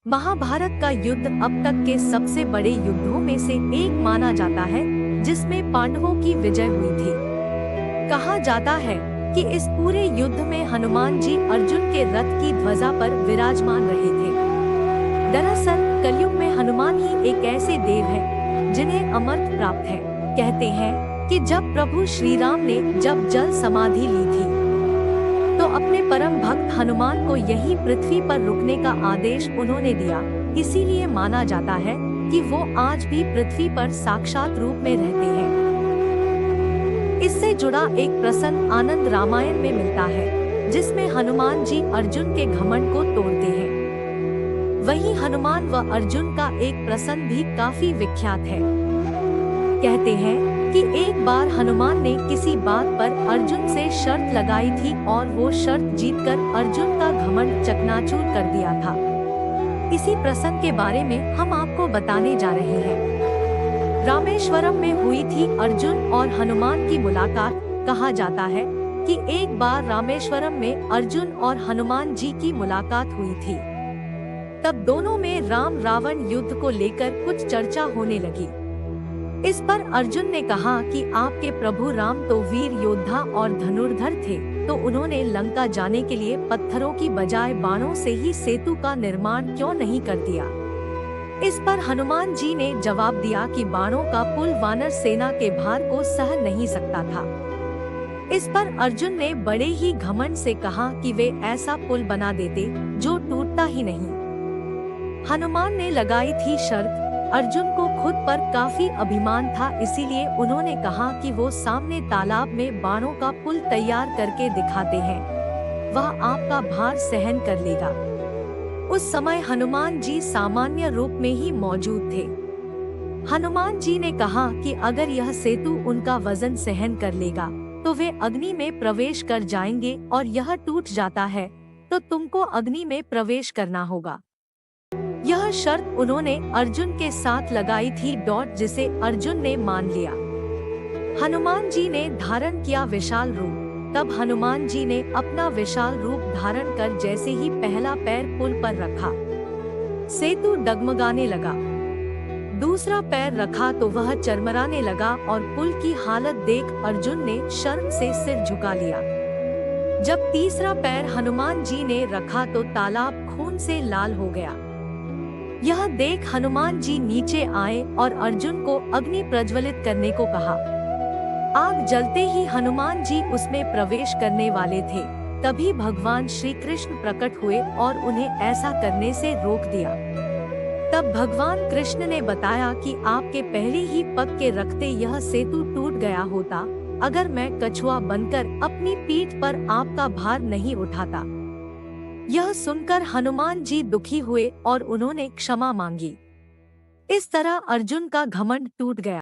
महाभारत का युद्ध अब तक के सबसे बड़े युद्धों में से एक माना जाता है, जिसमें पांडवों की विजय हुई थी। कहा जाता है कि इस पूरे युद्ध में हनुमान जी अर्जुन के रथ की ध्वजा पर विराजमान रहे थे। दरअसल कलयुग में हनुमान ही एक ऐसे देव हैं, जिन्हें अमरत्व प्राप्त है। कहते हैं कि जब प्रभु श्री राम ने जब जल समाधि ली थी, तो अपने परम भक्त हनुमान को यही पृथ्वी पर रुकने का आदेश उन्होंने दिया। इसीलिए माना जाता है कि वो आज भी पृथ्वी पर साक्षात रूप में रहते हैं। इससे जुड़ा एक प्रसंग आनंद रामायण में मिलता है, जिसमें हनुमान जी अर्जुन के घमंड को तोड़ते हैं। वहीं हनुमान व अर्जुन का एक प्रसंग भी काफी विख्यात है। कहते हैं कि एक बार हनुमान ने किसी बात पर अर्जुन से शर्त लगाई थी और वो शर्त जीतकर अर्जुन का घमंड चकनाचूर कर दिया था। इसी प्रसंग के बारे में हम आपको बताने जा रहे हैं। रामेश्वरम में हुई थी अर्जुन और हनुमान की मुलाकात। कहा जाता है कि एक बार रामेश्वरम में अर्जुन और हनुमान जी की मुलाकात हुई थी। तब दोनों में राम रावण युद्ध को लेकर कुछ चर्चा होने लगी। इस पर अर्जुन ने कहा कि आपके प्रभु राम तो वीर योद्धा और धनुर्धर थे, तो उन्होंने लंका जाने के लिए पत्थरों की बजाय बाणों से ही सेतु का निर्माण क्यों नहीं कर दिया। इस पर हनुमान जी ने जवाब दिया कि बाणों का पुल वानर सेना के भार को सह नहीं सकता था। इस पर अर्जुन ने बड़े ही घमंड से कहा कि वे ऐसा पुल बना देते जो टूटता ही नहीं। हनुमान ने लगाई थी शर्त। अर्जुन को खुद पर काफी अभिमान था, इसीलिए उन्होंने कहा कि वो सामने तालाब में बाणों का पुल तैयार करके दिखाते हैं, वह आपका भार सहन कर लेगा। उस समय हनुमान जी सामान्य रूप में ही मौजूद थे। हनुमान जी ने कहा कि अगर यह सेतु उनका वजन सहन कर लेगा तो वे अग्नि में प्रवेश कर जाएंगे, और यह टूट जाता है तो तुमको अग्नि में प्रवेश करना होगा। यह शर्त उन्होंने अर्जुन के साथ लगाई थी, जिसे अर्जुन ने मान लिया। हनुमान जी ने धारण किया विशाल रूप। तब हनुमान जी ने अपना विशाल रूप धारण कर जैसे ही पहला पैर पुल पर रखा, सेतु डगमगाने लगा। दूसरा पैर रखा तो वह चरमराने लगा, और पुल की हालत देख अर्जुन ने शर्म से सिर झुका लिया। जब तीसरा पैर हनुमान जी ने रखा तो तालाब खून से लाल हो गया। यह देख हनुमान जी नीचे आए और अर्जुन को अग्नि प्रज्वलित करने को कहा। आग जलते ही हनुमान जी उसमें प्रवेश करने वाले थे, तभी भगवान श्री कृष्ण प्रकट हुए और उन्हें ऐसा करने से रोक दिया। तब भगवान कृष्ण ने बताया कि आपके पहले ही पग के रखते यह सेतु टूट गया होता, अगर मैं कछुआ बनकर अपनी पीठ पर आपका भार नहीं उठाता। यह सुनकर हनुमान जी दुखी हुए और उन्होंने क्षमा मांगी। इस तरह अर्जुन का घमंड टूट गया।